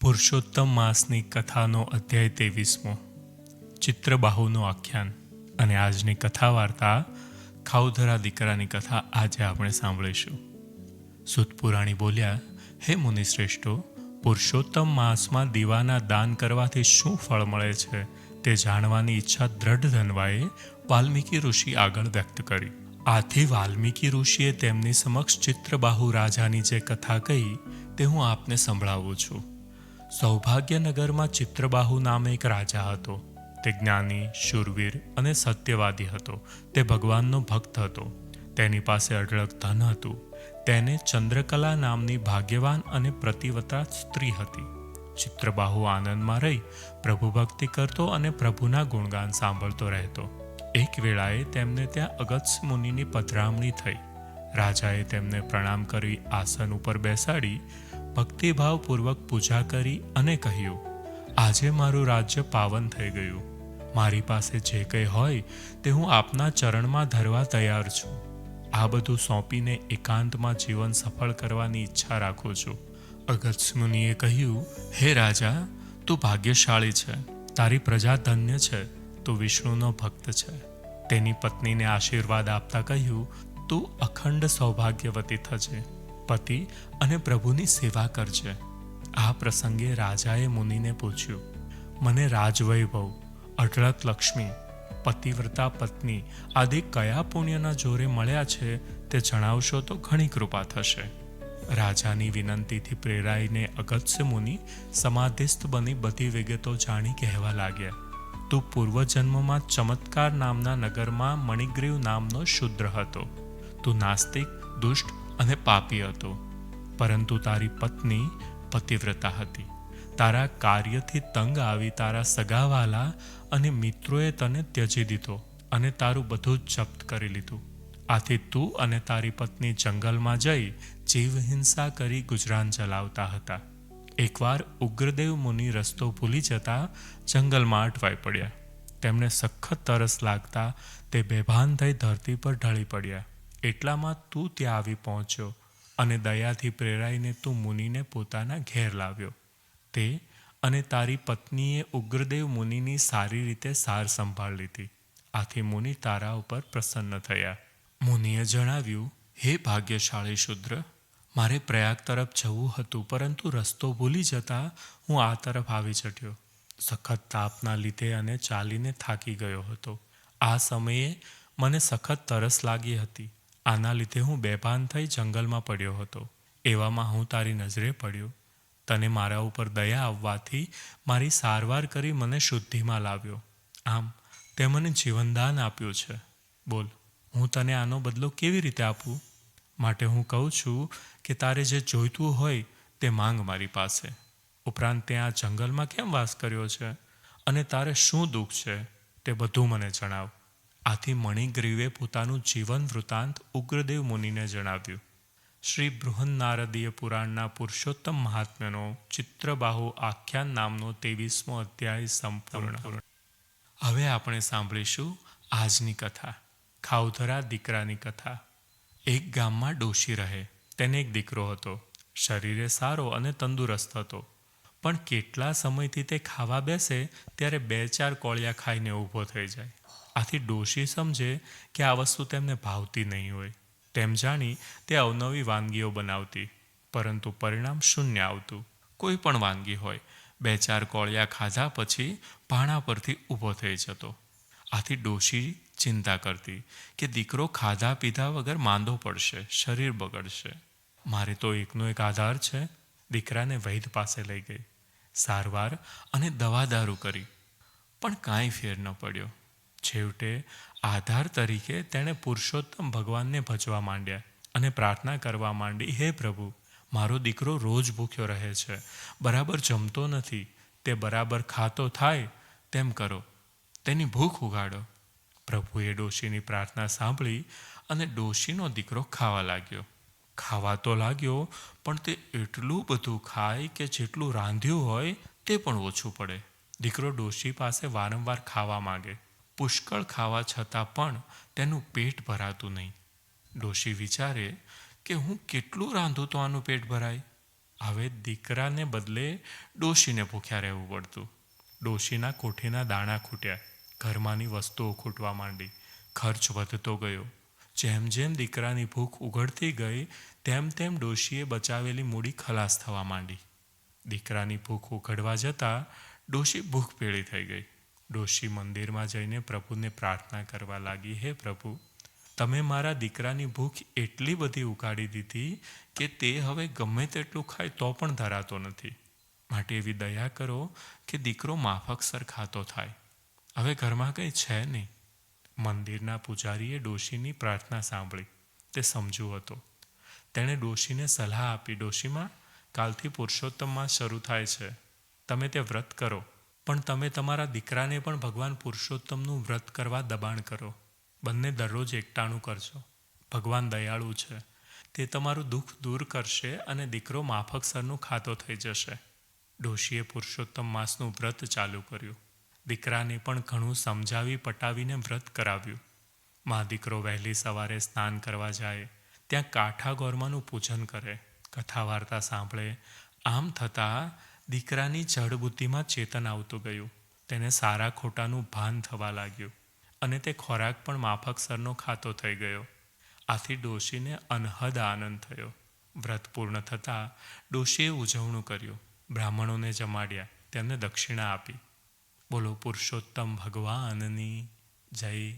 પુરુષોત્તમ માસની કથાનો અધ્યાય 23મો ચિત્રબાહુનું આખ્યાન. અને આજની કથા વાર્તા ખાઉધરા દીકરાની કથા આજે આપણે સાંભળીશું. સુતપુરાણી બોલ્યા, હે મુનિશ્રેષ્ઠો, પુરુષોત્તમ માસમાં દીવાના દાન કરવાથી શું ફળ મળે છે તે જાણવાની ઈચ્છા દ્રઢ ધનવાએ વાલ્મીકી ઋષિ આગળ વ્યક્ત કરી. આથી વાલ્મીકી ઋષિએ તેમની સમક્ષ ચિત્રબાહુ રાજાની જે કથા કહી તે હું આપને સંભળાવું છું. સૌભાગ્યનગરમાં ચિત્રબાહુ નામે એક રાજા હતો. તે જ્ઞાની, શૂરવીર અને સત્યવાદી હતો. તે ભગવાનનો ભક્ત હતો. તેની પાસે અઢળક ધન હતું. તેને ચંદ્રકલા નામની ભાગ્યવાન અને પ્રતિવતા સ્ત્રી હતી. ચિત્રબાહુ આનંદમાં રહી પ્રભુ ભક્તિ કરતો અને પ્રભુના ગુણગાન સાંભળતો રહેતો. એક વેળાએ તેમને ત્યાં અગસ્ત્ય મુનિની પધરામણી થઈ. રાજાએ તેમને પ્રણામ કરી આસન ઉપર બેસાડી ભક્તિભાવપૂર્વક પૂજા કરી અને કહ્યું, આજે મારું રાજ્ય પાવન થઈ ગયું. મારી પાસે જે કંઈ હોય તે હું આપના ચરણમાં ધરવા તૈયાર છું. આ બધું સોંપીને એકાંતમાં જીવન સફળ કરવાની ઈચ્છા રાખું છું. અગસ્ત્ય મુનિએ કહ્યું, હે રાજા, તું ભાગ્યશાળી છે. તારી પ્રજા ધન્ય છે. તું વિષ્ણુનો ભક્ત છે. તેની પત્નીને આશીર્વાદ આપતા કહ્યું, તું અખંડ સૌભાગ્યવતી થજે. પતિ અને પ્રભુની સેવા કરજે. આ પ્રસંગે રાજાએ મુનિને પૂછ્યું, મને રાજવૈભવ, અઢળક લક્ષ્મી, પતિવ્રતા પત્ની આદિ કયા પુણ્યના જોરે મળ્યા છે તે જણાવશો તો ઘણી કૃપા થશે. રાજાની વિનંતીથી પ્રેરાઈને અગસ્ત્ય મુનિ સમાધિસ્થ બની બધી વિગતો જાણી કહેવા લાગ્યા. તું પૂર્વજન્મમાં ચમત્કાર નામના નગરમાં મણિગ્રીવ નામનો શૂદ્ર હતો. તું નાસ્તિક, દુષ્ટ અને પાપી હતો, પરંતુ તારી પત્ની પતિવ્રતા હતી. તારા કાર્યથી તંગ આવી તારા સગાવાલા અને મિત્રોએ તને ત્યજી દીધો અને તારું બધું જ જપ્ત કરી લીધું. આથી તું અને તારી પત્ની જંગલમાં જઈ જીવહિંસા કરી ગુજરાન ચલાવતા હતા. એકવાર ઉગ્રદેવ મુનિ રસ્તો ભૂલી જતા જંગલમાં અટવાઈ પડ્યા. તેમને સખત તરસ લાગતા તે બેભાન થઈ ધરતી પર ઢળી પડ્યા. એટલામાં તું ત્યાં આવી પહોંચ્યો અને દયાથી પ્રેરાઈને તું મુનિને પોતાના ઘેર લાવ્યો. તે અને તારી પત્નીએ ઉગ્રદેવ મુનિની સારી રીતે સાર સંભાળ લીધી. આથી મુનિ તારા ઉપર પ્રસન્ન થયા. મુનિએ જણાવ્યું, હે ભાગ્યશાળી શૂદ્ર, મારે પ્રયાગ તરફ જવું હતું, પરંતુ રસ્તો ભૂલી જતા હું આ તરફ આવી ચડ્યો. સખત તાપના લીધે અને ચાલીને થાકી ગયો હતો. આ સમયે મને સખત તરસ લાગી હતી. આના લીધે હું બેભાન થઈ જંગલમાં પડ્યો હતો. એવામાં હું તારી નજરે પડ્યો. તને મારા ઉપર દયા આવવાથી મારી સારવાર કરી મને શુદ્ધિમાં લાવ્યો. આમ તે મને જીવનદાન આપ્યું છે. બોલ, હું તને આનો બદલો કેવી રીતે આપું? માટે હું કહું છું કે તારે જે જોઈતું હોય તે માંગ મારી પાસે. ઉપરાંત તે આ જંગલમાં કેમ વાસ કર્યો છે અને તારે શું દુઃખ છે તે બધું મને જણાવ. આથી મણિગ્રીવે પોતાનું જીવન વૃત્તાંત ઉગ્રદેવ મુનિને જણાવ્યું. શ્રી બૃહન્નારદીય પુરાણના પુરુષોત્તમ મહાત્મ્યનો ચિત્રબાહુ આખ્યાન નામનો 23મો અધ્યાય સંપૂર્ણ. હવે આપણે સાંભળીશું આજની કથા, ખાઉધરા દીકરાની કથા. એક ગામમાં ડોશી રહે. તેને એક દીકરો હતો. શરીરે સારો અને તંદુરસ્ત હતો, પણ કેટલા સમયથી તે ખાવા બેસે ત્યારે 2-4 કોળિયા ખાઈને ઊભો થઈ જાય. આથી ડોશી સમજે કે આ વસ્તુ તેમને ભાવતી નહીં હોય. તેમ જાણી તે અવનવી વાનગીઓ બનાવતી, પરંતુ પરિણામ શૂન્ય આવતું. કોઈ પણ વાનગી હોય, 2-4 કોળિયા ખાધા પછી ભાણા પરથી ઊભો થઈ જતો. આથી ડોશી ચિંતા કરતી કે દીકરો ખાધા પીધા વગર માંદો પડશે, શરીર બગડશે. મારે તો એકનો એક આધાર છે. દીકરાને વૈદ્ય પાસે લઈ ગઈ. સારવાર અને દવા દારૂ કરી, પણ કાંઈ ફેર ન પડ્યો. છેવટે આધાર તરીકે તેણે પુરુષોત્તમ ભગવાનને ભજવા માંડ્યા અને પ્રાર્થના કરવા માંડી, હે પ્રભુ, મારો દીકરો રોજ ભૂખ્યો રહે છે, બરાબર જમતો નથી. તે બરાબર ખાતો થાય તેમ કરો, તેની ભૂખ ઉગાડો. પ્રભુએ ડોશીની પ્રાર્થના સાંભળી અને ડોશીનો દીકરો ખાવા લાગ્યો. ખાવા તો લાગ્યો, પણ તે એટલું બધું ખાય કે જેટલું રાંધ્યું હોય તે પણ ઓછું પડે. દીકરો ડોશી પાસે વારંવાર ખાવા માંગે. પુષ્કળ ખાવા છતાં પણ તેનું પેટ ભરાતું નહીં. ડોશી વિચારે કે હું કેટલું રાંધું તો આનું પેટ ભરાય. હવે દીકરાને બદલે ડોશીને ભૂખ્યા રહેવું પડતું. ડોશીના કોઠીના દાણા ખૂટ્યા, ઘરમાંની વસ્તુઓ ખૂટવા માંડી, ખર્ચ વધતો ગયો. જેમ જેમ દીકરાની ભૂખ ઉઘડતી ગઈ તેમ તેમ ડોશીએ બચાવેલી મૂડી ખલાસ થવા માંડી. દીકરાની ભૂખ ઉઘડવા જતાં ડોશી ભૂખ પેળી થઈ ગઈ. ડોશી મંદિરમાં જઈને પ્રભુને પ્રાર્થના કરવા લાગી, હે પ્રભુ, તમે મારા દીકરાની ભૂખ એટલી બધી ઉકાળી દીધી કે તે હવે ગમે તેટલું ખાય તો પણ ધરાતો નથી. માટે એવી દયા કરો કે દીકરો માફકસર ખાતો થાય. હવે ઘરમાં કંઈ છે નહીં. મંદિરના પૂજારીએ ડોશીની પ્રાર્થના સાંભળી. તે સમજુ હતો. તેણે ડોશીને સલાહ આપી, ડોશીમાં, કાલથી પુરુષોત્તમ માસ શરૂ થાય છે. તમે તે વ્રત કરો, પણ તમે તમારા દીકરાને પણ ભગવાન પુરુષોત્તમનું વ્રત કરવા દબાણ કરો. બંને દરરોજ એકટાણું કરજો. ભગવાન દયાળુ છે. તે તમારું દુઃખ દૂર કરશે અને દીકરો માફકસરનું ખાતો થઈ જશે. ડોશીએ પુરુષોત્તમ માસનું વ્રત ચાલુ કર્યું. દીકરાને પણ ઘણું સમજાવી પટાવીને વ્રત કરાવ્યું. મા દીકરો વહેલી સવારે સ્નાન કરવા જાય, ત્યાં કાઠા ગોરમાનું પૂજન કરે, કથા વાર્તા સાંભળે. આમ થતાં દીકરાની જડબુદ્ધિમાં ચેતન આવતું ગયું. તેને સારા ખોટાનું ભાન થવા લાગ્યું અને તે ખોરાક પણ માફકસરનો ખાતો થઈ ગયો. આથી ડોશીને અનહદ આનંદ થયો. વ્રત પૂર્ણ થતાં ડોશીએ ઉજવણું કર્યું. બ્રાહ્મણોને જમાડ્યા, તેમને દક્ષિણા આપી. બોલો પુરુષોત્તમ ભગવાનની જય.